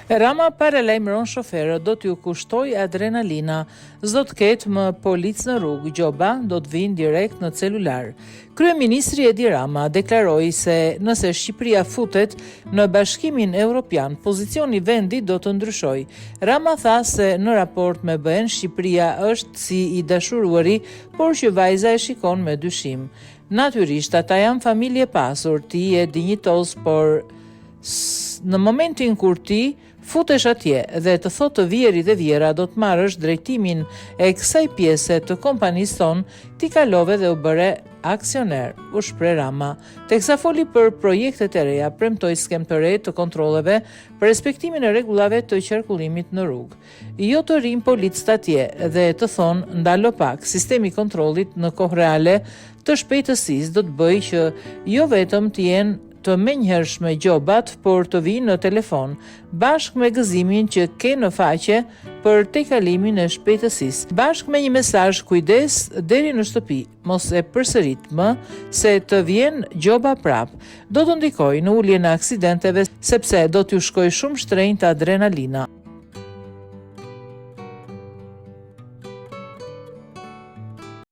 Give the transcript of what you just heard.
Rama paralajmëron shoferët do t'ju kushtoj adrenalina, s'do të ketë më policë në rrugë, gjoba do të vinë direkt në celular. Kryeministri Edi Rama deklaroi se nëse Shqipëria futet në Bashkimin Evropian, pozicioni i vendit do të ndryshojë. Rama tha se në raport me BE-n Shqipëria është si i dashuruari, por që vajza e shikon me dyshim. Natyrisht ata janë familje pasur, ti je dinjitoz, por në momentin kur ti futesh atje dhe të thotë të vjerit dhe vjera do të marrësh drejtimin e kësaj pjese të kompanisë tonë, ti kalove dhe u bëre aksioner, u shpreh Rama. Teksa foli për projektet e reja, premtoi skem të re të kontrolleve për respektimin e rregullave të qarkullimit në rrugë. Jo të rim policët atje dhe të thonë ndalo pak, sistemi i kontrollit në kohë reale të shpejtësisë do të bëjë që jo vetëm të jenë të menjëhershme gjobat, por të vinë në telefon, bashkë me gëzimin që ke në faqe për tejkalimin e shpejtësisë, bashkë me një mesazh kujdes deri në shtëpi, mos e përsërit më se të vjen gjoba prap, do të ndikojë në uljen e aksidenteve sepse do t'ju shkojë shumë shtrenjtë adrenalina.